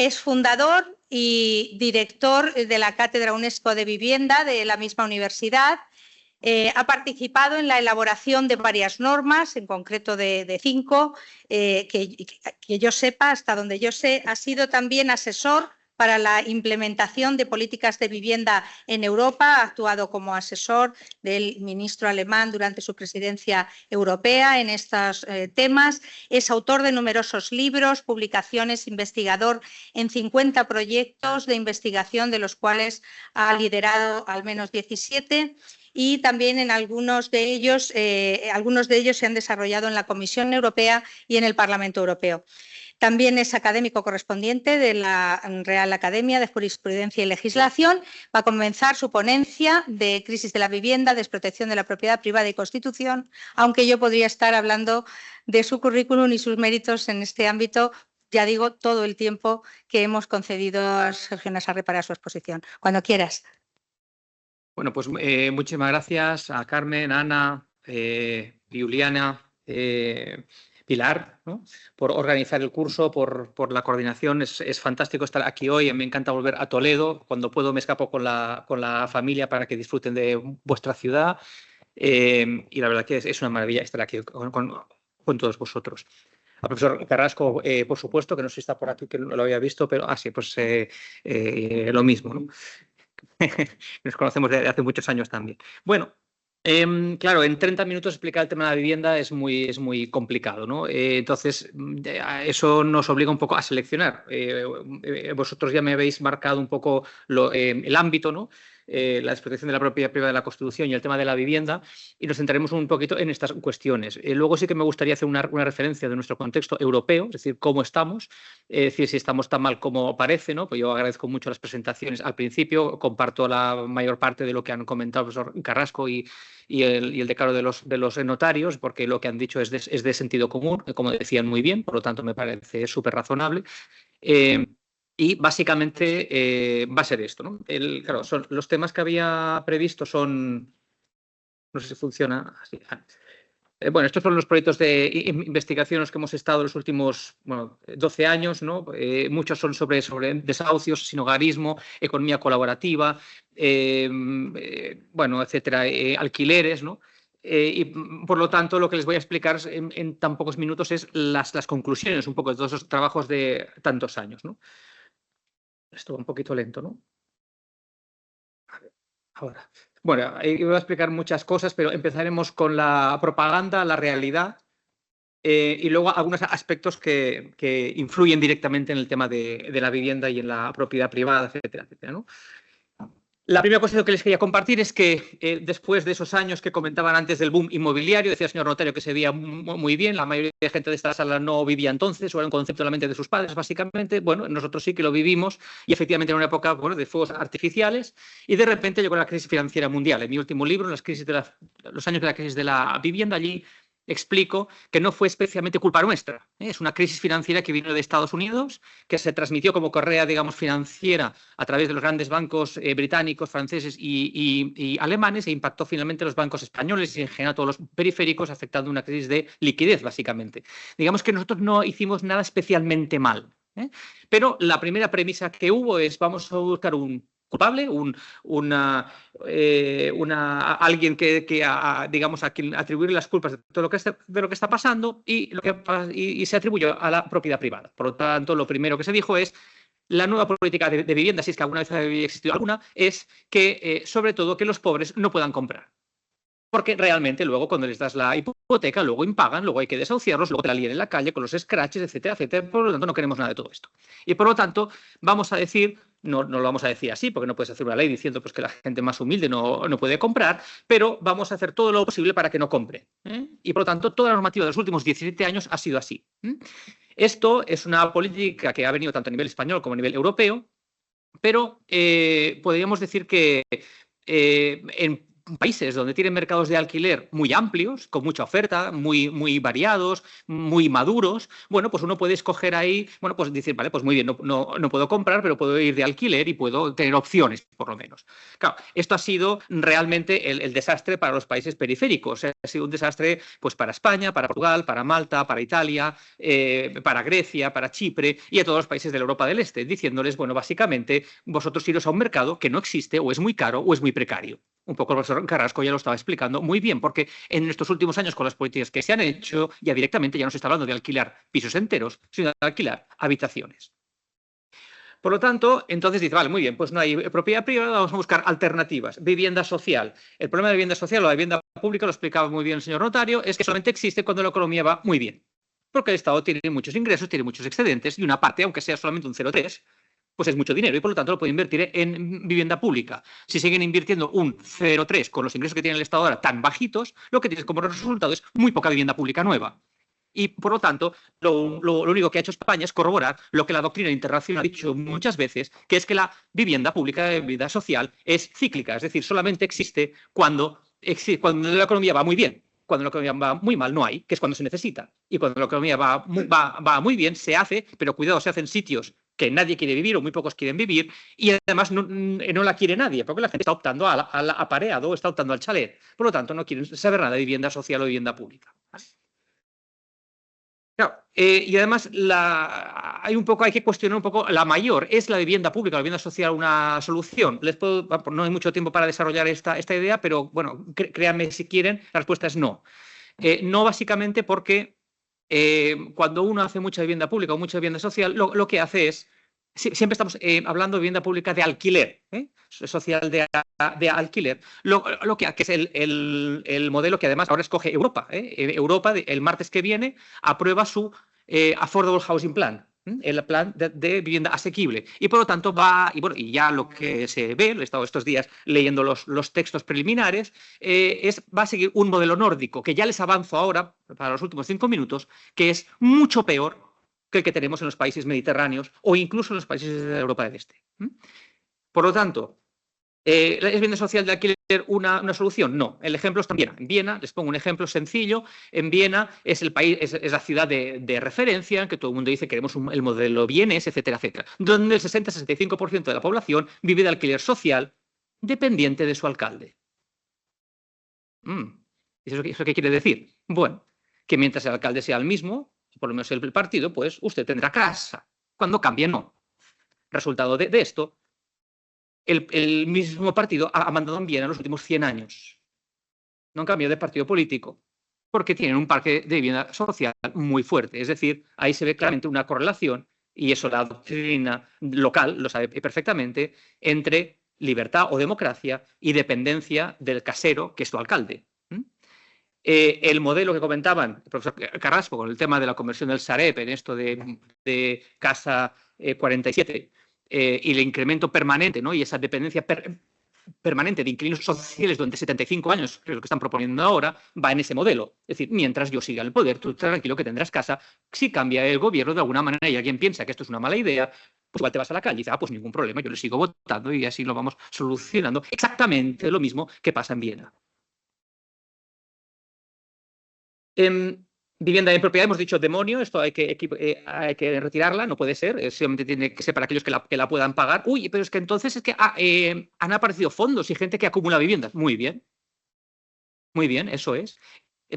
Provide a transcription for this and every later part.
Es fundador y director de la Cátedra UNESCO de Vivienda de la misma universidad. Ha participado en la elaboración de varias normas, en concreto de 5, que yo sepa, hasta donde yo sé. Ha sido también asesor para la implementación de políticas de vivienda en Europa. Ha actuado como asesor del ministro alemán durante su presidencia europea en estos temas. Es autor de numerosos libros, publicaciones, investigador en 50 proyectos de investigación, de los cuales ha liderado al menos 17. Y también en algunos de ellos se han desarrollado en la Comisión Europea y en el Parlamento Europeo. También es académico correspondiente de la Real Academia de Jurisprudencia y Legislación. Va a comenzar su ponencia de crisis de la vivienda, desprotección de la propiedad privada y Constitución, aunque yo podría estar hablando de su currículum y sus méritos en este ámbito, ya digo, todo el tiempo que hemos concedido a Sergio Nassarre para su exposición. Cuando quieras. Bueno, pues muchísimas gracias a Carmen, Ana, Juliana, Pilar, ¿no?, por organizar el curso, por la coordinación. Es fantástico estar aquí hoy. Me encanta volver a Toledo. Cuando puedo me escapo con la familia para que disfruten de vuestra ciudad. Y la verdad que es una maravilla estar aquí con todos vosotros. Al profesor Carrasco, por supuesto, que no sé si está por aquí, que no lo había visto, pero sí, pues lo mismo, ¿no? Nos conocemos desde hace muchos años también. Bueno, claro, en 30 minutos explicar el tema de la vivienda es muy complicado, ¿no? Entonces, eso nos obliga un poco a seleccionar. Vosotros ya me habéis marcado un poco el ámbito, ¿no? La desprotección de la propiedad privada de la Constitución y el tema de la vivienda, y nos centraremos un poquito en estas cuestiones. Luego sí que me gustaría hacer una referencia de nuestro contexto europeo, es decir, cómo estamos, es decir, si estamos tan mal como parece, ¿no? Pues yo agradezco mucho las presentaciones al principio, comparto la mayor parte de lo que han comentado el profesor Carrasco y el decano de los notarios, porque lo que han dicho es de sentido común, como decían muy bien, por lo tanto me parece súper razonable. Y básicamente va a ser esto, ¿no? Claro, los temas que había previsto son... No sé si funciona así. Bueno, estos son los proyectos de investigación en los que hemos estado los últimos 12 años, ¿no? Muchos son sobre desahucios, sinhogarismo, economía colaborativa, bueno, etcétera, alquileres, ¿no? Y por lo tanto, lo que les voy a explicar en tan pocos minutos es las conclusiones un poco de todos esos trabajos de tantos años, ¿no? Esto va un poquito lento, ¿no? A ver, ahora. Bueno, voy a explicar muchas cosas, pero empezaremos con la propaganda, la realidad, y luego algunos aspectos que influyen directamente en el tema de la vivienda y en la propiedad privada, etcétera, etcétera, ¿no? La primera cosa que les quería compartir es que después de esos años que comentaban antes del boom inmobiliario, decía el señor notario que se veía muy bien, la mayoría de gente de esta sala no vivía entonces, o era un concepto de la mente de sus padres, básicamente. Bueno, nosotros sí que lo vivimos, y efectivamente en una época, bueno, de fuegos artificiales, y de repente llegó la crisis financiera mundial. En mi último libro, los años de la crisis de la vivienda, allí explico que no fue especialmente culpa nuestra. Es una crisis financiera que vino de Estados Unidos, que se transmitió como correa, digamos, financiera a través de los grandes bancos británicos, franceses y alemanes, e impactó finalmente a los bancos españoles y en general a todos los periféricos, afectando una crisis de liquidez, básicamente. Digamos que nosotros no hicimos nada especialmente mal. Pero la primera premisa que hubo es: vamos a buscar un culpable, alguien digamos, a quien atribuir las culpas de todo lo que está pasando, y se atribuyó a la propiedad privada. Por lo tanto, lo primero que se dijo es: la nueva política de vivienda, si es que alguna vez había existido alguna, es que, sobre todo, que los pobres no puedan comprar. Porque realmente luego, cuando les das la hipoteca, luego impagan, luego hay que desahuciarlos, luego te la lían en la calle con los scratches, etcétera, etcétera. Por lo tanto, no queremos nada de todo esto. Y por lo tanto, vamos a decir, no lo vamos a decir así, porque no puedes hacer una ley diciendo pues, que la gente más humilde no puede comprar, pero vamos a hacer todo lo posible para que no compre. Y por lo tanto, toda la normativa de los últimos 17 años ha sido así. Esto es una política que ha venido tanto a nivel español como a nivel europeo, pero podríamos decir que en países donde tienen mercados de alquiler muy amplios, con mucha oferta, muy variados, muy maduros, bueno, pues uno puede escoger ahí, bueno, pues decir, vale, pues muy bien, no puedo comprar, pero puedo ir de alquiler y puedo tener opciones, por lo menos. Claro, esto ha sido realmente el desastre para los países periféricos. Ha sido un desastre pues para España, para Portugal, para Malta, para Italia, para Grecia, para Chipre y a todos los países de la Europa del Este, diciéndoles, bueno, básicamente, vosotros iros a un mercado que no existe o es muy caro o es muy precario. Un poco el profesor Carrasco ya lo estaba explicando muy bien, porque en estos últimos años, con las políticas que se han hecho, ya directamente ya no se está hablando de alquilar pisos enteros, sino de alquilar habitaciones. Por lo tanto, entonces dice, vale, muy bien, pues no hay propiedad privada, vamos a buscar alternativas. Vivienda social. El problema de vivienda social o la vivienda pública, lo explicaba muy bien el señor notario, es que solamente existe cuando la economía va muy bien. Porque el Estado tiene muchos ingresos, tiene muchos excedentes y una parte, aunque sea solamente un 0,3, pues es mucho dinero y por lo tanto lo puede invertir en vivienda pública. Si siguen invirtiendo un 0,3 con los ingresos que tiene el Estado ahora tan bajitos, lo que tienes como resultado es muy poca vivienda pública nueva. Y, por lo tanto, lo único que ha hecho España es corroborar lo que la doctrina internacional ha dicho muchas veces, que es que la vivienda pública, la vivienda social, es cíclica, es decir, solamente existe cuando la economía va muy bien. Cuando la economía va muy mal no hay, que es cuando se necesita. Y cuando la economía va muy bien, se hace, pero cuidado, se hace en sitios que nadie quiere vivir o muy pocos quieren vivir y además no la quiere nadie, porque la gente está optando al apareado, está optando al chalet. Por lo tanto, no quieren saber nada de vivienda social o vivienda pública. Claro, y además hay que cuestionar un poco la mayor. ¿Es la vivienda pública, la vivienda social una solución? No hay mucho tiempo para desarrollar esta idea, pero bueno, créanme si quieren, la respuesta es no. No básicamente porque cuando uno hace mucha vivienda pública o mucha vivienda social, lo que hace es, siempre estamos hablando de vivienda pública de alquiler, social de alquiler, lo que es el modelo que además ahora escoge Europa. Europa, el martes que viene, aprueba su Affordable Housing Plan, el plan de vivienda asequible. Y por lo tanto y ya lo que se ve, he estado estos días leyendo los textos preliminares, va a seguir un modelo nórdico, que ya les avanzo ahora, para los últimos 5 minutos, que es mucho peor que el que tenemos en los países mediterráneos o incluso en los países de Europa del Este. Por lo tanto, ¿es vivienda social de alquiler una solución? No. El ejemplo está en Viena. En Viena, les pongo un ejemplo sencillo, en Viena es la ciudad de referencia, en que todo el mundo dice queremos el modelo vienés, etcétera, etcétera, donde el 60-65% de la población vive de alquiler social dependiente de su alcalde. ¿Eso qué quiere decir? Bueno, que mientras el alcalde sea el mismo, por lo menos el partido, pues usted tendrá casa. Cuando cambie, no. Resultado de esto, el mismo partido ha mandado en Viena en los últimos 100 años. No han cambiado de partido político porque tienen un parque de vivienda social muy fuerte. Es decir, ahí se ve claramente una correlación, y eso la doctrina local lo sabe perfectamente, entre libertad o democracia y dependencia del casero, que es tu alcalde. El modelo que comentaban el profesor Carrasco con el tema de la conversión del Sareb en esto de Casa 47 y el incremento permanente, ¿no? Y esa dependencia permanente de inquilinos sociales durante 75 años, que es lo que están proponiendo ahora, va en ese modelo. Es decir, mientras yo siga en el poder, tú tranquilo que tendrás casa. Si cambia el gobierno de alguna manera y alguien piensa que esto es una mala idea, pues igual te vas a la calle y dices, pues ningún problema, yo le sigo votando y así lo vamos solucionando. Exactamente lo mismo que pasa en Viena. Vivienda en propiedad, hemos dicho demonio, esto hay que retirarla, no puede ser, solamente tiene que ser para aquellos que la puedan pagar. Uy, pero es que entonces es que han aparecido fondos y gente que acumula viviendas. Muy bien, eso es.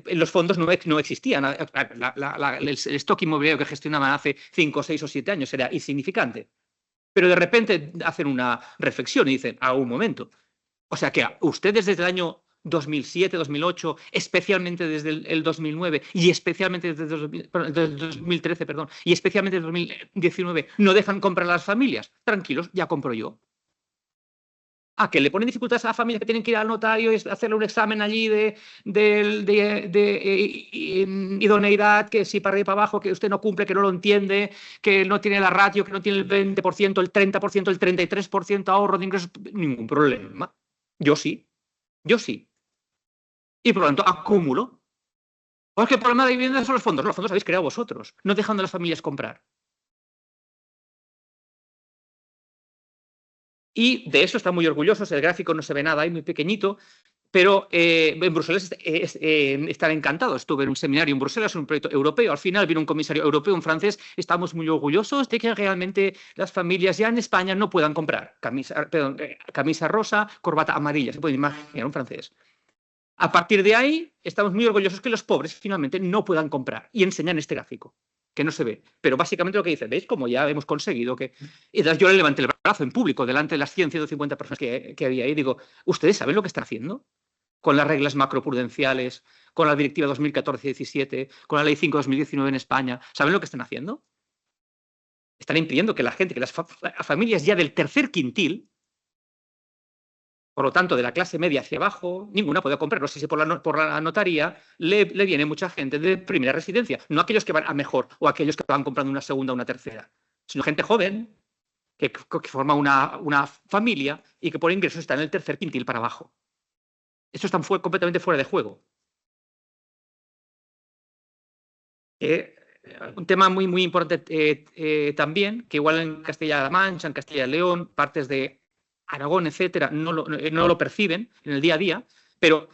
Los fondos no existían. El stock inmobiliario que gestionaban hace 5, 6 o 7 años era insignificante. Pero de repente hacen una reflexión y dicen, un momento. O sea que ustedes desde el año 2007, 2008, especialmente desde el 2009 y especialmente desde el 2013, y especialmente desde el 2019, no dejan comprar a las familias. Tranquilos, ya compro yo. Que le ponen dificultades a las familias que tienen que ir al notario y hacerle un examen allí de idoneidad, que si para arriba y para abajo, que usted no cumple, que no lo entiende, que no tiene la ratio, que no tiene el 20%, el 30%, el 33% ahorro de ingresos. Ningún problema. Yo sí. Y por lo tanto acumulo. Porque el problema de vivienda son los fondos. Los fondos habéis creado vosotros, no dejando a las familias comprar. Y de eso están muy orgullosos. El gráfico no se ve nada, ahí muy pequeñito, Pero en Bruselas están encantados. Estuve en un seminario en Bruselas, un proyecto europeo. Al final vino un comisario europeo, un francés. Estamos muy orgullosos de que realmente las familias ya en España no puedan comprar camisa rosa, corbata amarilla. Se puede imaginar un francés. A partir de ahí, estamos muy orgullosos que los pobres finalmente no puedan comprar. Y enseñan este gráfico, que no se ve. Pero básicamente lo que dice, ¿veis? Como ya hemos conseguido que... Y yo le levanté el brazo en público delante de las 100, 150 personas que había ahí. Digo, ¿ustedes saben lo que están haciendo? Con las reglas macroprudenciales, con la Directiva 2014-17, con la Ley 5-2019 en España. ¿Saben lo que están haciendo? Están impidiendo que la gente, que las familias ya del tercer quintil, por lo tanto, de la clase media hacia abajo, ninguna puede comprar. No sé si por la notaría le viene mucha gente de primera residencia. No aquellos que van a mejor o aquellos que van comprando una segunda o una tercera, sino gente joven que forma una familia y que por ingresos está en el tercer quintil para abajo. Esto está completamente fuera de juego. Un tema muy, muy importante también, que igual en Castilla-La Mancha, en Castilla y León, partes de Aragón, etcétera, no lo perciben en el día a día, pero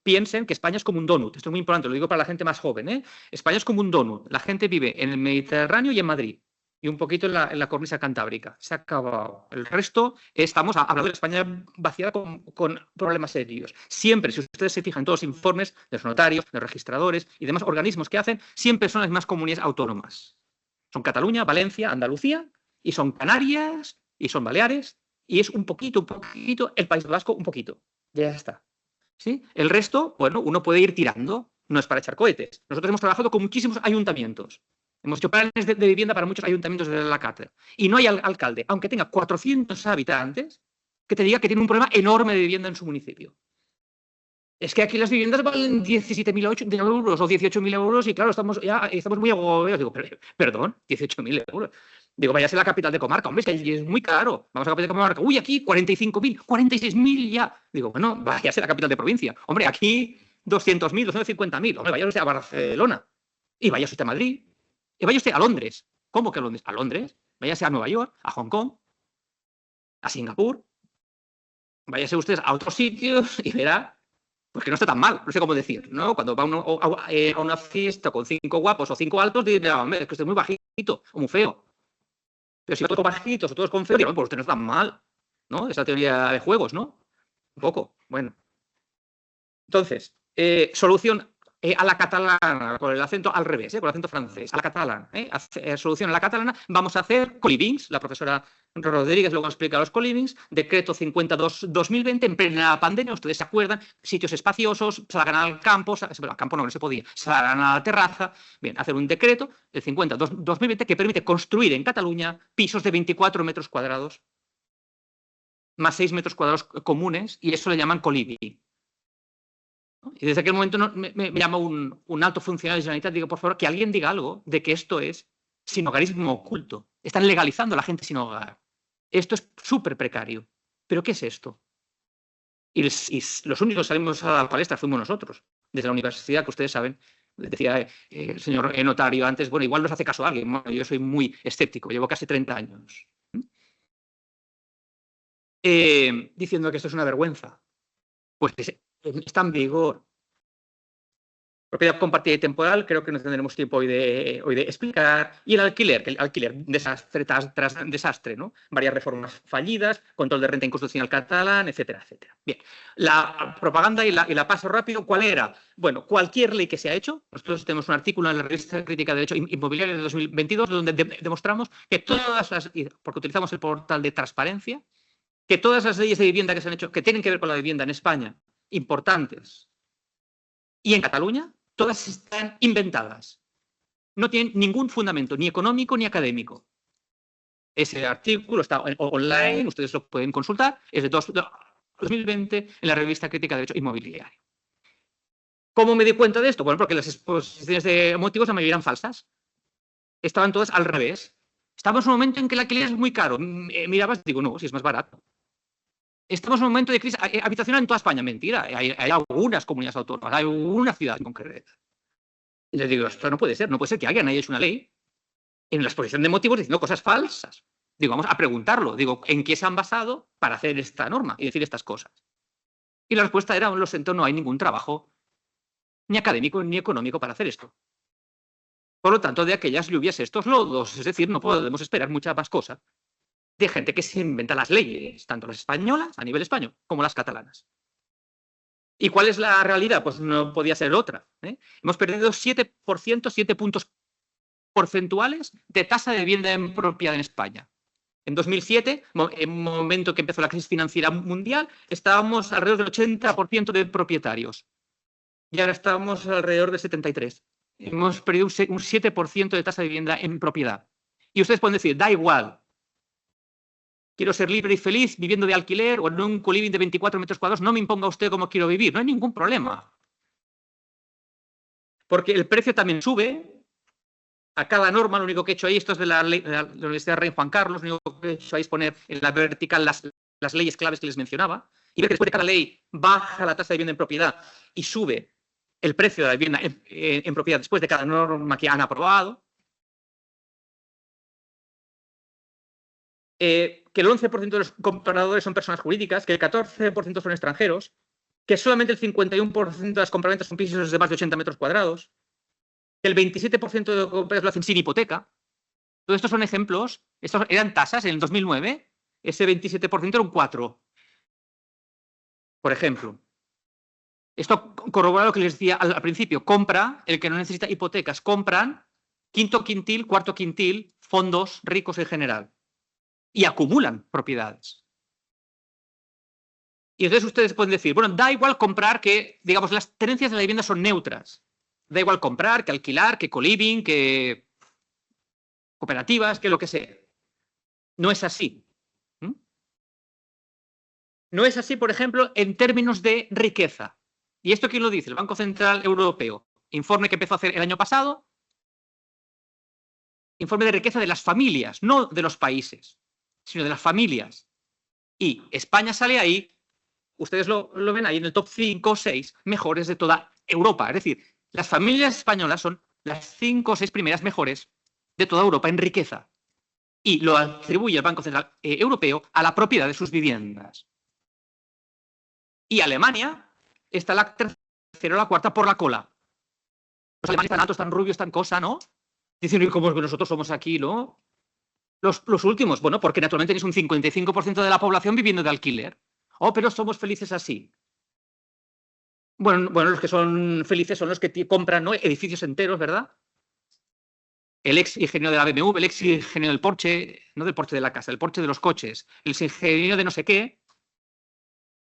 piensen que España es como un donut. Esto es muy importante, lo digo para la gente más joven. España es como un donut. La gente vive en el Mediterráneo y en Madrid. Y un poquito en la cornisa cantábrica. Se ha acabado. El resto, estamos hablando de España vaciada con problemas serios. Siempre, si ustedes se fijan en todos los informes de los notarios, de los registradores y demás organismos que hacen, siempre son las mismas comunidades autónomas. Son Cataluña, Valencia, Andalucía, y son Canarias, y son Baleares, y es un poquito, el País Vasco, un poquito. Ya está. ¿Sí? El resto, bueno, uno puede ir tirando. No es para echar cohetes. Nosotros hemos trabajado con muchísimos ayuntamientos. Hemos hecho planes de vivienda para muchos ayuntamientos de la cátedra. Y no hay alcalde, aunque tenga 400 habitantes, que te diga que tiene un problema enorme de vivienda en su municipio. Es que aquí las viviendas valen 17.000 euros o 18.000 euros y claro, estamos muy agobiados. Digo, perdón, 18.000 euros. Digo, váyase a la capital de comarca. Hombre, es que allí es muy caro. Vamos a la capital de comarca. Uy, aquí 45.000, 46.000 ya. Digo, bueno, váyase a la capital de provincia. Hombre, aquí 200.000, 250.000. Hombre, váyase a Barcelona. Y váyase usted a Madrid. Y vaya usted a Londres. ¿Cómo que a Londres? A Londres. Váyase a Nueva York, a Hong Kong, a Singapur. Váyase usted a otros sitios y verá pues que no está tan mal. No sé cómo decir, ¿no? Cuando va a una fiesta con 5 guapos o 5 altos, dirá, hombre, es que usted es muy bajito o muy feo. Pero si todos con bajitos o todos con feos, pues usted no está tan mal, ¿no? Esa teoría de juegos, ¿no? Un poco, bueno. Entonces, solución a la catalana, con el acento al revés, con el acento francés, a la catalana. Solución a la catalana, vamos a hacer colivings, la profesora Rodríguez luego explica los colivings, decreto 52-2020, en plena pandemia, ustedes se acuerdan, sitios espaciosos, salgan al campo, al campo no se podía, salgan a la terraza, bien, hacer un decreto, el 50-2020, que permite construir en Cataluña pisos de 24 metros cuadrados, más 6 metros cuadrados comunes, y eso le llaman coliving. Y desde aquel momento me llama un alto funcionario de Generalitat, digo, por favor, que alguien diga algo de que esto es sinhogarismo oculto. Están legalizando a la gente sin hogar. Esto es súper precario. ¿Pero qué es esto? Y los únicos que salimos a la palestra fuimos nosotros, desde la universidad, que ustedes saben, decía el señor notario antes, bueno, igual nos hace caso a alguien. Bueno, yo soy muy escéptico, llevo casi 30 años. Diciendo que esto es una vergüenza. Pues está en vigor. Propiedad compartida y temporal, creo que no tendremos tiempo hoy de explicar. Y el alquiler, desastre tras desastre, ¿no? Varias reformas fallidas, control de renta inconstitucional catalán, etcétera, etcétera. Bien, la propaganda y la paso rápido, ¿cuál era? Bueno, cualquier ley que se ha hecho, nosotros tenemos un artículo en la revista Crítica de Derecho Inmobiliario de 2022 donde demostramos que todas las, porque utilizamos el portal de transparencia, que todas las leyes de vivienda que se han hecho, que tienen que ver con la vivienda en España, importantes, y en Cataluña, todas están inventadas. No tienen ningún fundamento, ni económico ni académico. Ese artículo está online, ustedes lo pueden consultar, es de 2020 en la revista Crítica de Derecho Inmobiliario. ¿Cómo me di cuenta de esto? Bueno, porque las exposiciones de motivos la mayoría eran falsas. Estaban todas al revés. Estamos en un momento en que el alquiler es muy caro. Mirabas, digo, no, si es más barato. Estamos en un momento de crisis habitacional en toda España. Mentira, hay algunas comunidades autónomas, hay una ciudad en concreto. Y les digo, esto no puede ser que alguien haya hecho una ley en la exposición de motivos diciendo cosas falsas. Digo, vamos a preguntarlo. Digo, ¿en qué se han basado para hacer esta norma y decir estas cosas? Y la respuesta era, lo siento, no hay ningún trabajo ni académico ni económico para hacer esto. Por lo tanto, de aquellas lluvias estos lodos. Es decir, no podemos esperar mucha más cosa de gente que se inventa las leyes, tanto las españolas a nivel español como las catalanas. ¿Y cuál es la realidad? Pues no podía ser otra. Hemos perdido 7%, 7 puntos porcentuales de tasa de vivienda en propiedad en España. En 2007, en un momento que empezó la crisis financiera mundial, estábamos alrededor del 80% de propietarios. Y ahora estamos alrededor del 73%. Hemos perdido un 7% de tasa de vivienda en propiedad. Y ustedes pueden decir, da igual. Quiero ser libre y feliz viviendo de alquiler o en un coliving de 24 metros cuadrados. No me imponga usted cómo quiero vivir. No hay ningún problema. Porque el precio también sube. A cada norma, lo único que he hecho ahí, esto es de la Universidad Rey Juan Carlos, lo único que he hecho ahí es poner en la vertical las leyes claves que les mencionaba, y ver que después de cada ley baja la tasa de vivienda en propiedad y sube el precio de la vivienda en propiedad después de cada norma que han aprobado. Que el 11% de los compradores son personas jurídicas, que el 14% son extranjeros, que solamente el 51% de las compraventas son pisos de más de 80 metros cuadrados, que el 27% de compras lo hacen sin hipoteca. Todos estos son ejemplos. Estos eran tasas en el 2009. Ese 27% era un 4%. Por ejemplo. Esto corrobora lo que les decía al principio. Compra, el que no necesita hipotecas, compran quinto quintil, cuarto quintil, fondos ricos en general. Y acumulan propiedades. Y entonces ustedes pueden decir, bueno, da igual comprar que, digamos, las tenencias de la vivienda son neutras. Da igual comprar, que alquilar, que coliving, que cooperativas, que lo que sea. No es así. No es así, por ejemplo, en términos de riqueza. ¿Y esto quién lo dice? El Banco Central Europeo. Informe que empezó a hacer el año pasado. Informe de riqueza de las familias, no de los países, sino de las familias. Y España sale ahí, ustedes lo ven ahí en el top 5 o 6 mejores de toda Europa. Es decir, las familias españolas son las 5 o 6 primeras mejores de toda Europa en riqueza. Y lo atribuye el Banco Central Europeo a la propiedad de sus viviendas. Y Alemania está la tercera o la cuarta por la cola. Los alemanes tan altos, tan rubios, tan cosa, ¿no? Dicen, ¿y cómo es que nosotros somos aquí, no? Los últimos, bueno, porque naturalmente tenéis un 55% de la población viviendo de alquiler. Oh, pero somos felices así. Bueno, los que son felices son los que compran, ¿no?, edificios enteros, ¿verdad? El ex ingeniero de la BMW, el ex ingeniero del Porsche, no del Porsche de la casa, el Porsche de los coches, el ingeniero de no sé qué,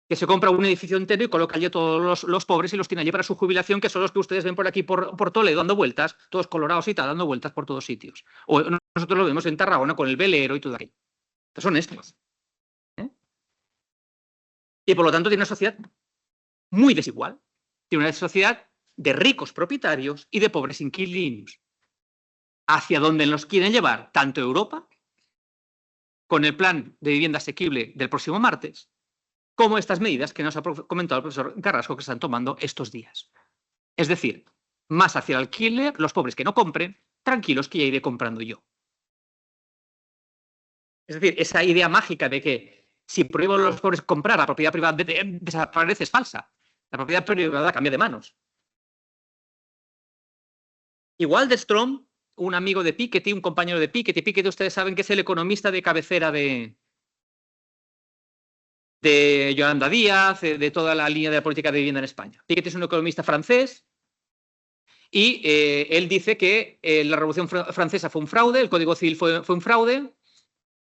que se compra un edificio entero y coloca allí a todos los pobres y los tiene allí para su jubilación, que son los que ustedes ven por aquí, por Toledo, dando vueltas, todos colorados y tal, dando vueltas por todos sitios. O nosotros lo vemos en Tarragona con el velero y todo aquello. Estos son estos. Y por lo tanto tiene una sociedad muy desigual. Tiene una sociedad de ricos propietarios y de pobres inquilinos. Hacia donde nos quieren llevar tanto Europa, con el plan de vivienda asequible del próximo martes, como estas medidas que nos ha comentado el profesor Carrasco que están tomando estos días. Es decir, más hacia el alquiler, los pobres que no compren, tranquilos que ya iré comprando yo. Es decir, esa idea mágica de que si prohíbo a los pobres comprar, la propiedad privada desaparece es falsa. La propiedad privada cambia de manos. Y Waldstrom, un amigo de Piketty, un compañero de Piketty, Piketty ustedes saben que es el economista de cabecera de Yolanda Díaz, de toda la línea de la política de vivienda en España. Piketty es un economista francés y él dice que la Revolución Francesa fue un fraude, el Código Civil fue un fraude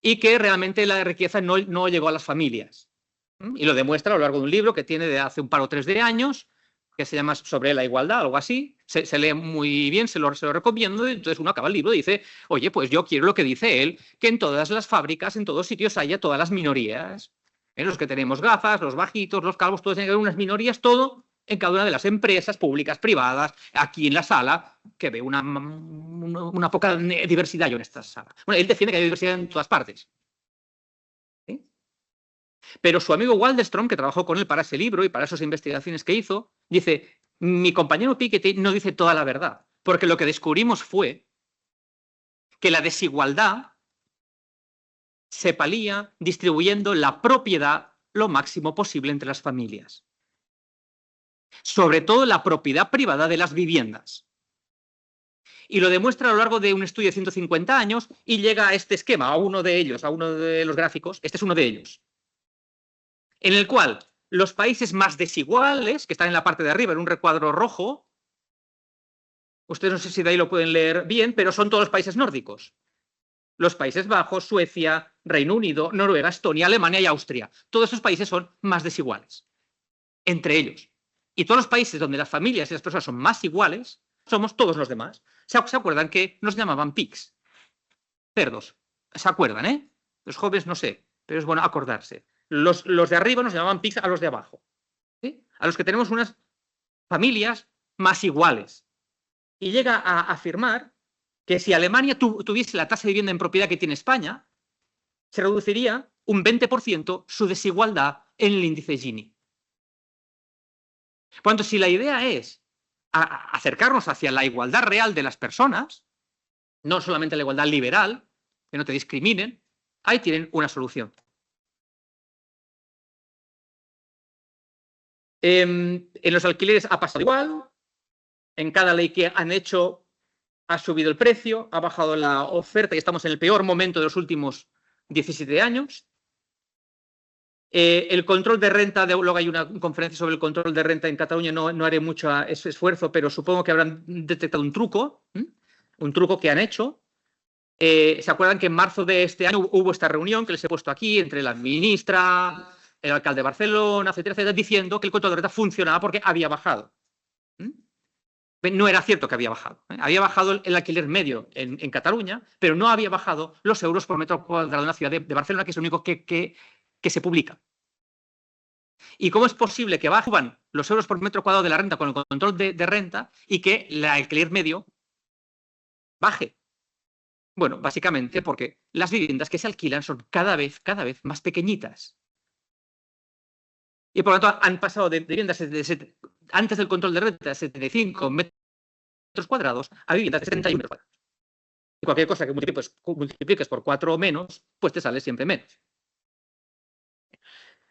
y que realmente la riqueza no llegó a las familias. Y lo demuestra a lo largo de un libro que tiene de hace un par o tres de años, que se llama Sobre la igualdad, algo así. Se lee muy bien, se lo recomiendo. Entonces uno acaba el libro y dice, oye, pues yo quiero lo que dice él, que en todas las fábricas, en todos sitios haya todas las minorías. Los que tenemos gafas, los bajitos, los calvos, todos tienen que haber unas minorías, todo en cada una de las empresas públicas, privadas, aquí en la sala, que ve una poca diversidad yo en esta sala. Bueno, él defiende que hay diversidad en todas partes. ¿Sí? Pero su amigo Waldstrom, que trabajó con él para ese libro y para esas investigaciones que hizo, dice, mi compañero Piketty no dice toda la verdad, porque lo que descubrimos fue que la desigualdad se palía distribuyendo la propiedad lo máximo posible entre las familias. sobre todo la propiedad privada de las viviendas. Y lo demuestra a lo largo de un estudio de 150 años y llega a este esquema, a uno de ellos, a uno de los gráficos, este es uno de ellos, en el cual los países más desiguales, que están en la parte de arriba, en un recuadro rojo, ustedes no sé si de ahí lo pueden leer bien, pero son todos los países nórdicos. Los Países Bajos, Suecia, Reino Unido, Noruega, Estonia, Alemania y Austria. Todos esos países son más desiguales entre ellos. Y todos los países donde las familias y las personas son más iguales, somos todos los demás. ¿Se acuerdan que nos llamaban pigs? Cerdos. ¿Se acuerdan, Los jóvenes no sé, pero es bueno acordarse. Los de arriba nos llamaban pigs a los de abajo. ¿Sí? A los que tenemos unas familias más iguales. Y llega a afirmar que si Alemania tuviese la tasa de vivienda en propiedad que tiene España, se reduciría un 20% su desigualdad en el índice Gini. Por tanto, si la idea es acercarnos hacia la igualdad real de las personas, no solamente la igualdad liberal, que no te discriminen, ahí tienen una solución. En los alquileres ha pasado igual. En cada ley que han hecho ha subido el precio, ha bajado la oferta y estamos en el peor momento de los últimos 17 años. El control de renta, luego hay una conferencia sobre el control de renta en Cataluña, no haré mucho esfuerzo, pero supongo que habrán detectado un truco que han hecho. ¿Se acuerdan que en marzo de este año hubo esta reunión que les he puesto aquí entre la ministra, el alcalde de Barcelona, etcétera, etcétera, diciendo que el control de renta funcionaba porque había bajado? No era cierto que había bajado. Había bajado el alquiler medio en Cataluña, pero no había bajado los euros por metro cuadrado en la ciudad de Barcelona, que es lo único que se publica. ¿Y cómo es posible que bajan los euros por metro cuadrado de la renta con el control de renta y que el alquiler medio baje? Bueno, básicamente porque las viviendas que se alquilan son cada vez más pequeñitas. Y por lo tanto han pasado de viviendas antes del control de renta de 75 metros cuadrados a viviendas de 71 metros cuadrados. Y cualquier cosa que multipliques por 4 o menos, pues te sale siempre menos.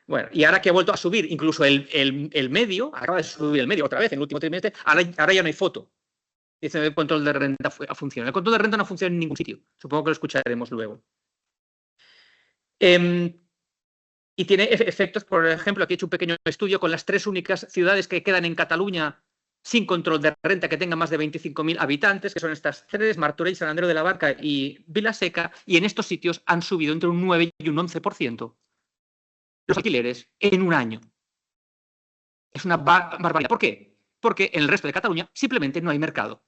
Bueno, y ahora que ha vuelto a subir incluso el medio, acaba de subir el medio otra vez en el último trimestre, ahora ya no hay foto. Dice el control de renta funciona. El control de renta no funciona en ningún sitio. Supongo que lo escucharemos luego. Y tiene efectos, por ejemplo, aquí he hecho un pequeño estudio con las 3 únicas ciudades que quedan en Cataluña sin control de renta, que tengan más de 25.000 habitantes, que son estas 3, Martorell, Sant Andreu de la Barca y Vila-seca, y en estos sitios han subido entre un 9 y un 11% los alquileres en un año. Es una barbaridad. ¿Por qué? Porque en el resto de Cataluña simplemente no hay mercado.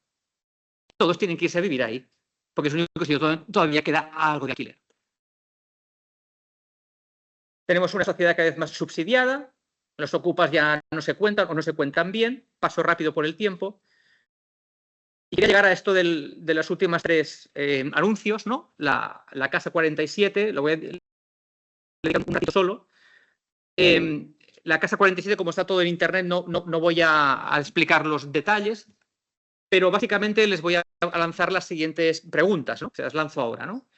Todos tienen que irse a vivir ahí, porque es el único sitio todavía queda algo de alquiler. Tenemos una sociedad cada vez más subsidiada, los ocupas ya no se cuentan o no se cuentan bien, paso rápido por el tiempo. Y quería llegar a esto de las últimas 3 anuncios, ¿no? La Casa 47, lo voy a leer un ratito solo. La Casa 47, como está todo en internet, no voy a explicar los detalles, pero básicamente les voy a lanzar las siguientes preguntas, ¿no? Se las lanzo ahora, ¿no?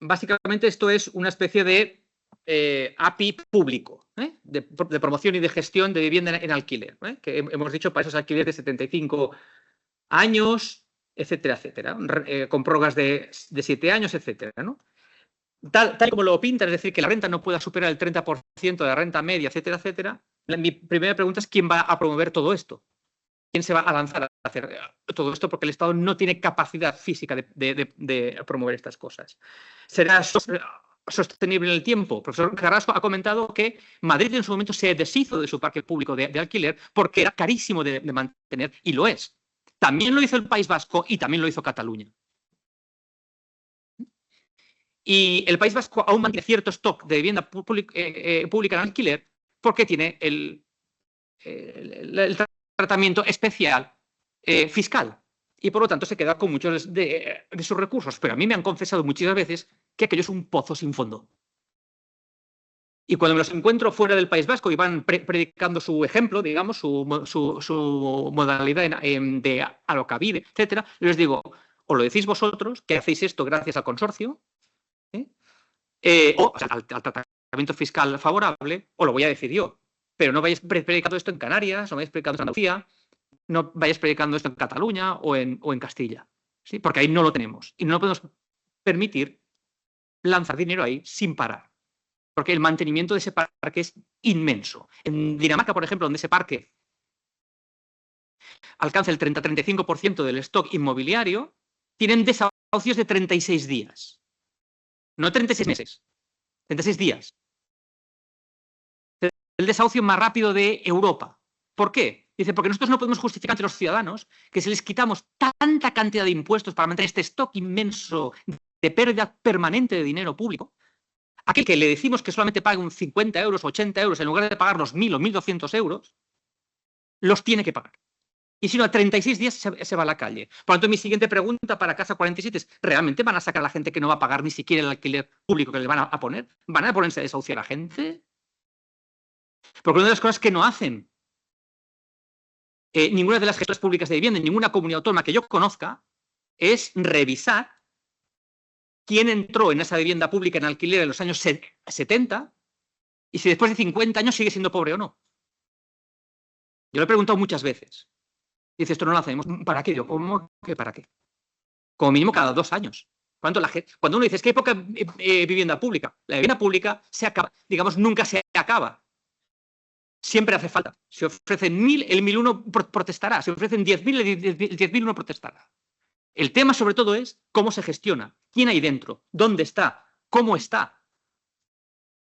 Básicamente esto es una especie de API público, de promoción y de gestión de vivienda en alquiler, que hemos dicho para esos alquileres de 75 años, etcétera, etcétera, con prórrogas de 7 años, etcétera, ¿no? Tal como lo pintan, es decir, que la renta no pueda superar el 30% de la renta media, etcétera, etcétera. Mi primera pregunta es ¿quién va a promover todo esto? ¿Quién se va a lanzar a hacer todo esto? Porque el Estado no tiene capacidad física de promover estas cosas. ¿Será sostenible en el tiempo? El profesor Carrasco ha comentado que Madrid en su momento se deshizo de su parque público de alquiler porque era carísimo de mantener, y lo es. También lo hizo el País Vasco y también lo hizo Cataluña. Y el País Vasco aún mantiene cierto stock de vivienda pública en alquiler porque tiene el tratamiento especial fiscal y por lo tanto se queda con muchos de sus recursos, pero a mí me han confesado muchas veces que aquello es un pozo sin fondo. Y cuando me los encuentro fuera del País Vasco y van predicando su ejemplo, digamos, su modalidad de alocavide, etcétera, les digo, o lo decís vosotros, que hacéis esto gracias al consorcio, o sea, al tratamiento fiscal favorable, o lo voy a decir yo. pero no vayáis predicando esto en Canarias, no vayáis predicando esto en Andalucía, no vayáis predicando esto en Cataluña o en Castilla, ¿sí? Porque ahí no lo tenemos y no podemos permitir lanzar dinero ahí sin parar, porque el mantenimiento de ese parque es inmenso. En Dinamarca, por ejemplo, donde ese parque alcanza el 30-35% del stock inmobiliario, tienen desahucios de 36 días. No 36 meses, 36 días. El desahucio más rápido de Europa. ¿Por qué? Dice, porque nosotros no podemos justificar ante los ciudadanos que si les quitamos tanta cantidad de impuestos para mantener este stock inmenso de pérdida permanente de dinero público, aquel que le decimos que solamente pague un 50 euros, 80 euros, en lugar de pagar los 1.000 o 1.200 euros, los tiene que pagar. Y si no, a 36 días se va a la calle. Por lo tanto, mi siguiente pregunta para Casa 47 es, ¿realmente van a sacar a la gente que no va a pagar ni siquiera el alquiler público que les van a poner? ¿Van a ponerse a desahuciar a la gente? Porque una de las cosas que no hacen ninguna de las gestoras públicas de vivienda, en ninguna comunidad autónoma que yo conozca, es revisar quién entró en esa vivienda pública en alquiler en los años 70 y si después de 50 años sigue siendo pobre o no. Yo lo he preguntado muchas veces. Dice, esto no lo hacemos. ¿Para qué? Yo, ¿cómo que para qué? Como mínimo cada 2 años. Cuando uno dice, es que hay poca vivienda pública, la vivienda pública se acaba, digamos, nunca se acaba. Siempre hace falta. Si ofrecen 1.000, el 1.001 protestará. Si ofrecen 10.000, el 10.001 protestará. El tema, sobre todo, es cómo se gestiona, quién hay dentro, dónde está, cómo está.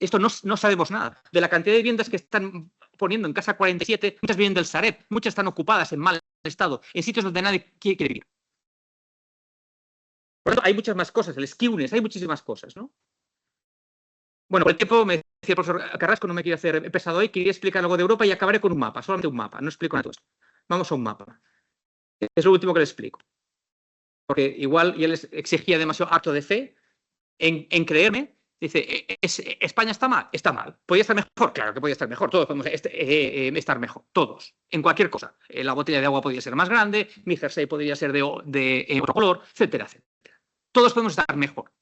Esto no sabemos nada. De la cantidad de viviendas que están poniendo en Casa 47, muchas vienen del Sareb, muchas están ocupadas en mal estado, en sitios donde nadie quiere vivir. Por lo tanto, hay muchas más cosas, el Skiunes, hay muchísimas cosas, ¿no? Bueno, por el tiempo me decía el profesor Carrasco, no me quiero hacer pesado hoy, quería explicar algo de Europa y acabaré con un mapa, solamente un mapa, no explico nada de esto. Vamos a un mapa. Es lo último que le explico. Porque igual ya les exigía demasiado acto de fe en creerme. Dice, ¿España está mal? Está mal. ¿Podría estar mejor? Claro que podría estar mejor. Todos podemos estar mejor. Todos. En cualquier cosa. La botella de agua podría ser más grande, mi jersey podría ser de otro color, etcétera, etcétera. Todos podemos estar mejor.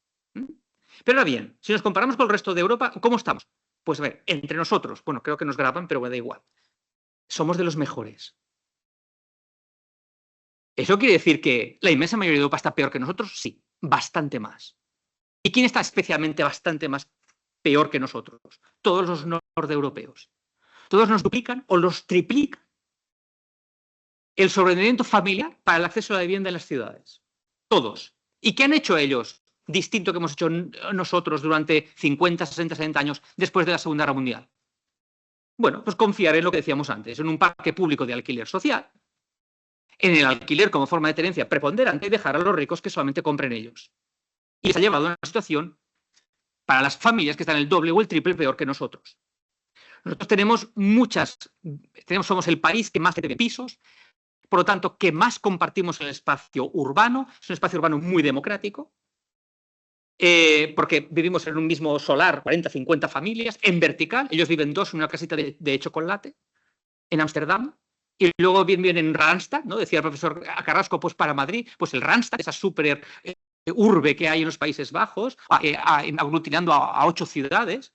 Pero ahora bien, si nos comparamos con el resto de Europa, ¿cómo estamos? Pues a ver, entre nosotros, bueno, creo que nos graban, pero me da igual. Somos de los mejores. ¿Eso quiere decir que la inmensa mayoría de Europa está peor que nosotros? Sí, bastante más. ¿Y quién está especialmente bastante más peor que nosotros? Todos los noreuropeos. Todos nos duplican o los triplican el sobrevivimiento familiar para el acceso a la vivienda en las ciudades. Todos. ¿Y qué han hecho ellos distinto que hemos hecho nosotros durante 50, 60, 70 años después de la Segunda Guerra Mundial? Bueno, pues confiar en lo que decíamos antes, en un parque público de alquiler social, en el alquiler como forma de tenencia preponderante y dejar a los ricos que solamente compren ellos. Y se ha llevado a una situación para las familias que están el doble o el triple peor que nosotros. Nosotros somos el país que más tiene pisos, por lo tanto, que más compartimos el espacio urbano, es un espacio urbano muy democrático, porque vivimos en un mismo solar, 40, 50 familias, en vertical, ellos viven 2 en una casita de chocolate, en Ámsterdam, y luego viven en Randstad, ¿no? Decía el profesor Carrasco, pues para Madrid, pues el Randstad, esa súper urbe que hay en los Países Bajos, aglutinando a 8 ciudades.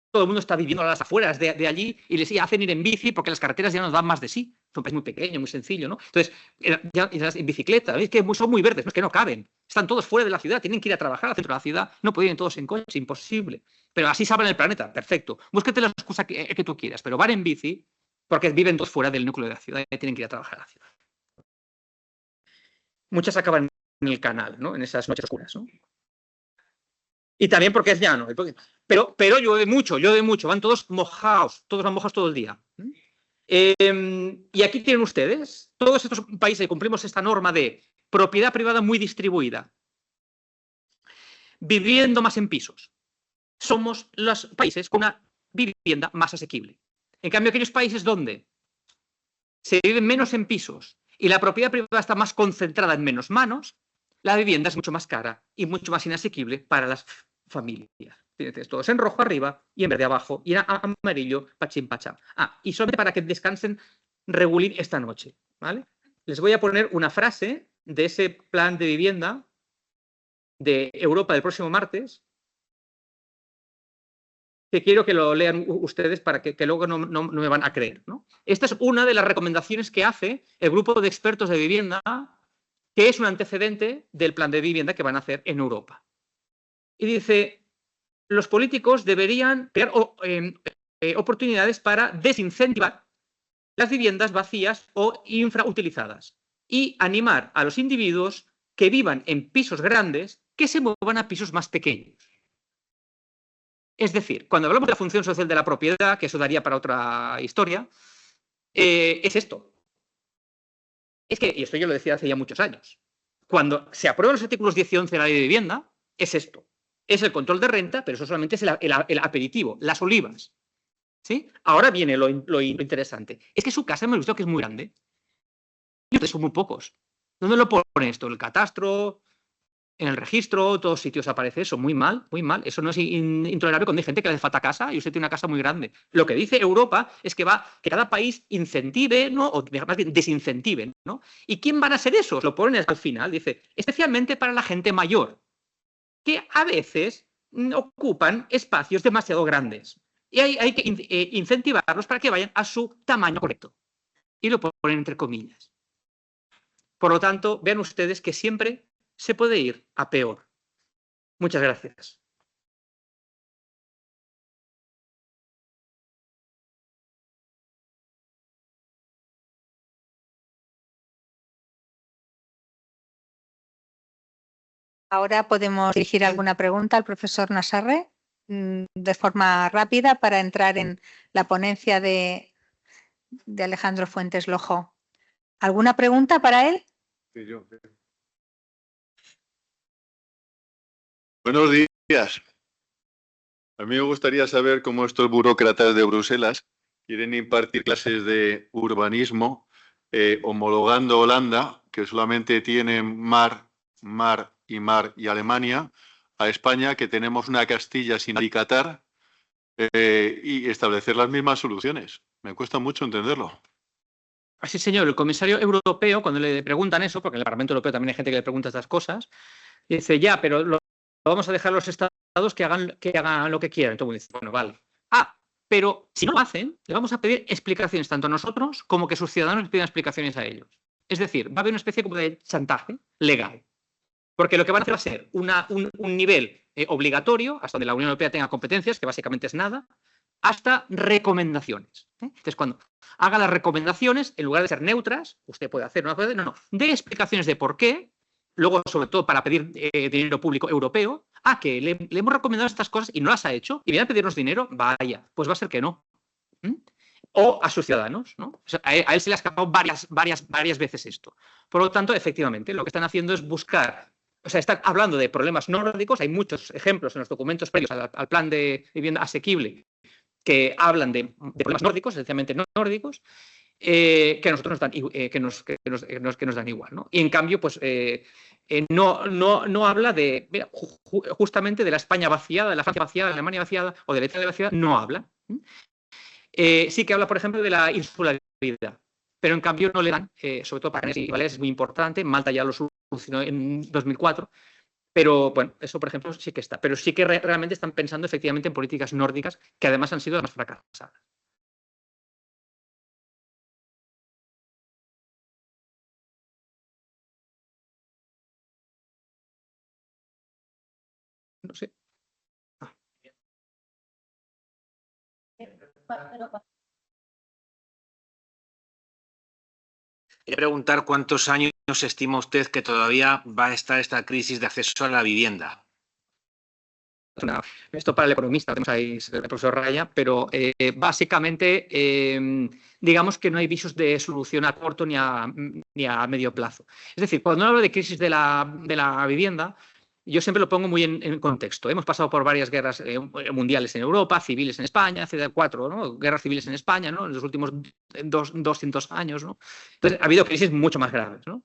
Todo el mundo está viviendo a las afueras de allí y les hacen ir en bici porque las carreteras ya nos dan más de sí. Es un país muy pequeño, muy sencillo, ¿no? Entonces, ya en bicicleta, ¿veis que son muy verdes? No, es que no caben. Están todos fuera de la ciudad, tienen que ir a trabajar al centro de la ciudad, no pueden ir todos en coche, imposible. Pero así salvan el planeta, perfecto. Búsquete la excusa que tú quieras, pero van en bici porque viven todos fuera del núcleo de la ciudad y tienen que ir a trabajar a la ciudad. Muchas acaban en el canal, ¿no? En esas noches oscuras, ¿no? Y también porque es llano. Pero llueve mucho, van todos mojados, todos van mojados todo el día. Y aquí tienen ustedes, todos estos países que cumplimos esta norma de propiedad privada muy distribuida, viviendo más en pisos. Somos los países con una vivienda más asequible. En cambio, aquellos países donde se vive menos en pisos y la propiedad privada está más concentrada en menos manos, la vivienda es mucho más cara y mucho más inasequible para las familias. Tienes todos en rojo arriba y en verde abajo y en amarillo, pachín pacham. Y solamente para que descansen regulín esta noche, ¿vale? Les voy a poner una frase de ese plan de vivienda de Europa del próximo martes, que quiero que lo lean ustedes para que luego no me van a creer, ¿no? Esta es una de las recomendaciones que hace el grupo de expertos de vivienda, que es un antecedente del plan de vivienda que van a hacer en Europa. Y dice, los políticos deberían crear oportunidades para desincentivar las viviendas vacías o infrautilizadas y animar a los individuos que vivan en pisos grandes que se muevan a pisos más pequeños. Es decir, cuando hablamos de la función social de la propiedad, que eso daría para otra historia, es esto. Es que, y esto yo lo decía hace ya muchos años, cuando se aprueban los artículos 10 y 11 de la ley de vivienda, es esto. Es el control de renta, pero eso solamente es el aperitivo, las olivas. ¿Sí? Ahora viene lo interesante. Es que su casa hemos visto que es muy grande. Y son muy pocos. ¿Dónde lo pone esto? ¿El catastro? ¿En el registro? ¿Todos sitios aparece eso? Muy mal, muy mal. Eso no es intolerable cuando hay gente que le hace falta casa y usted tiene una casa muy grande. Lo que dice Europa es que que cada país incentive, ¿no? O más bien desincentive, ¿no? ¿Y quién van a ser esos? Lo ponen al final. Dice, especialmente para la gente mayor, que a veces ocupan espacios demasiado grandes. Y hay que incentivarlos para que vayan a su tamaño correcto. Y lo ponen entre comillas. Por lo tanto, vean ustedes que siempre se puede ir a peor. Muchas gracias. Ahora podemos dirigir alguna pregunta al profesor Nassarre de forma rápida para entrar en la ponencia de Alejandro Fuentes Lojo. ¿Alguna pregunta para él? Sí, yo. Buenos días. A mí me gustaría saber cómo estos burócratas de Bruselas quieren impartir clases de urbanismo homologando Holanda, que solamente tiene mar y Alemania, a España, que tenemos una Castilla sin alicatar, y establecer las mismas soluciones. Me cuesta mucho entenderlo. Sí, señor. El comisario europeo, cuando le preguntan eso, porque en el Parlamento Europeo también hay gente que le pregunta estas cosas, dice, ya, pero lo vamos a dejar a los estados que hagan lo que quieran. Entonces dice, bueno, vale. Pero si no lo hacen, le vamos a pedir explicaciones tanto a nosotros como que sus ciudadanos les pidan explicaciones a ellos. Es decir, va a haber una especie como de chantaje legal. Porque lo que van a hacer va a ser un nivel obligatorio, hasta donde la Unión Europea tenga competencias, que básicamente es nada, hasta recomendaciones. Entonces, cuando haga las recomendaciones, en lugar de ser neutras, usted puede hacer, no, dé explicaciones de por qué, luego, sobre todo, para pedir dinero público europeo, que le hemos recomendado estas cosas y no las ha hecho, y viene a pedirnos dinero, vaya, pues va a ser que no. O a sus ciudadanos, ¿no? O sea, a él se le ha escapado varias veces esto. Por lo tanto, efectivamente, lo que están haciendo es buscar. O sea, están hablando de problemas nórdicos, hay muchos ejemplos en los documentos previos al plan de vivienda asequible que hablan de problemas nórdicos, esencialmente nórdicos, que a nosotros nos dan igual, ¿no? Y en cambio, pues no habla de, mira, justamente de la España vaciada, de la Francia vaciada, de la Alemania vaciada o de la Italia vaciada, no habla. Sí que habla, por ejemplo, de la insularidad, pero en cambio no le dan, sobre todo para Canarias y Baleares es muy importante, Malta ya lo solucionó en 2004, pero bueno, eso por ejemplo sí que está, pero sí que realmente están pensando efectivamente en políticas nórdicas que además han sido las más fracasadas. No sé. Quería preguntar cuántos años estima usted que todavía va a estar esta crisis de acceso a la vivienda. Esto para el economista, tenemos ahí el profesor Raya, pero básicamente digamos que no hay visos de solución a corto ni a medio plazo. Es decir, cuando hablo de crisis de la vivienda, yo siempre lo pongo muy en contexto. Hemos pasado por varias guerras mundiales en Europa, civiles en España, hace 4, ¿no? Guerras civiles en España, ¿no? En los últimos 200 años, ¿no? Entonces, ha habido crisis mucho más graves, ¿no?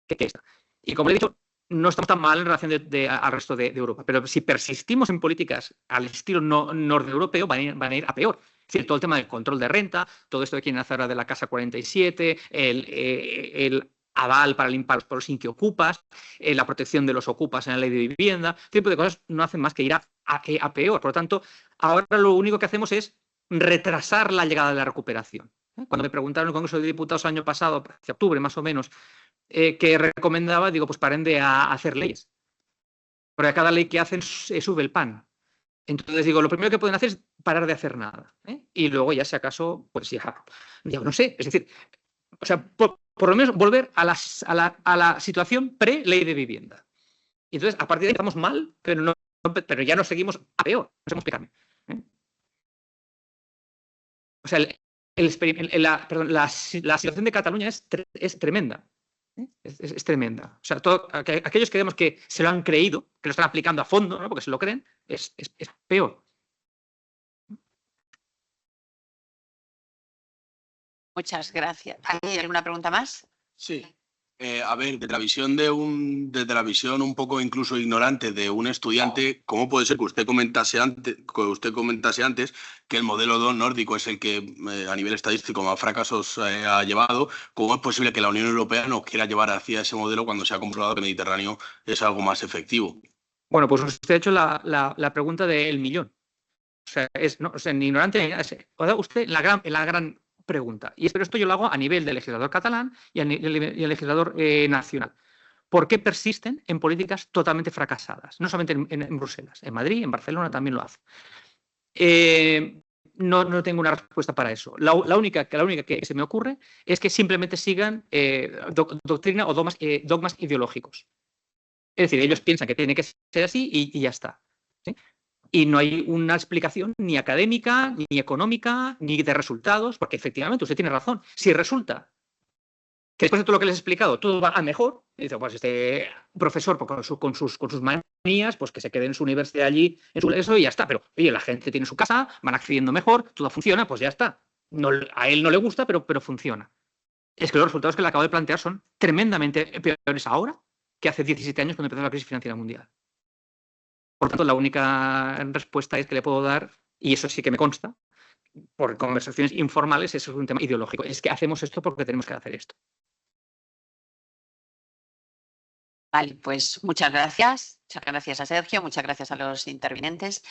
Que esta. Y como le he dicho, no estamos tan mal en relación al resto de Europa, pero si persistimos en políticas al estilo norte-europeo, van a ir a peor. Es decir, todo el tema del control de renta, todo esto que quieren hacer ahora de la Casa 47, el aval para limpar por los inquiocupas, la protección de los ocupas en la ley de vivienda, este tipo de cosas no hacen más que ir a peor. Por lo tanto, Ahora lo único que hacemos es retrasar la llegada de la recuperación. Cuando me preguntaron en el Congreso de Diputados el año pasado, hacia octubre más o menos, que recomendaba, digo, pues paren de hacer leyes. Porque a cada ley que hacen sube el pan. Entonces digo, lo primero que pueden hacer es parar de hacer nada. Y luego ya, si acaso, pues ya no sé. Es decir, o sea, por lo menos volver a la situación pre-ley de vivienda. Y entonces, a partir de ahí estamos mal, pero ya nos seguimos a peor. No sé cómo explicarme. O sea, la situación de Cataluña es tremenda. Es tremenda. O sea, aquellos que vemos que se lo han creído, que lo están aplicando a fondo, ¿no? Porque se lo creen, es peor. Muchas gracias. ¿Hay alguna pregunta más? Sí. A ver, desde la visión un poco incluso ignorante de un estudiante, ¿cómo puede ser que usted comentase antes que el modelo nórdico es el que a nivel estadístico más fracasos ha llevado? ¿Cómo es posible que la Unión Europea nos quiera llevar hacia ese modelo cuando se ha comprobado que el Mediterráneo es algo más efectivo? Bueno, pues usted ha hecho la pregunta del millón. O sea, ni ignorante ni nada. Usted la gran pregunta. Pero esto yo lo hago a nivel del legislador catalán y al legislador nacional. ¿Por qué persisten en políticas totalmente fracasadas? No solamente en Bruselas, en Madrid, en Barcelona también lo hace. No tengo una respuesta para eso. La única que se me ocurre es que simplemente sigan doctrina o dogmas ideológicos. Es decir, ellos piensan que tiene que ser así y ya está. ¿Sí? Y no hay una explicación ni académica, ni económica, ni de resultados, porque efectivamente usted tiene razón. Si resulta que después de todo lo que les he explicado todo va a mejor, dice, pues este profesor con sus manías, pues que se quede en su universidad allí, eso y ya está. Pero oye, la gente tiene su casa, van accediendo mejor, todo funciona, pues ya está. A él no le gusta, pero funciona. Es que los resultados que le acabo de plantear son tremendamente peores ahora que hace 17 años cuando empezó la crisis financiera mundial. Por tanto, la única respuesta es que le puedo dar, y eso sí que me consta, por conversaciones informales, eso es un tema ideológico. Es que hacemos esto porque tenemos que hacer esto. Vale, pues muchas gracias. Muchas gracias a Sergio, muchas gracias a los intervinientes.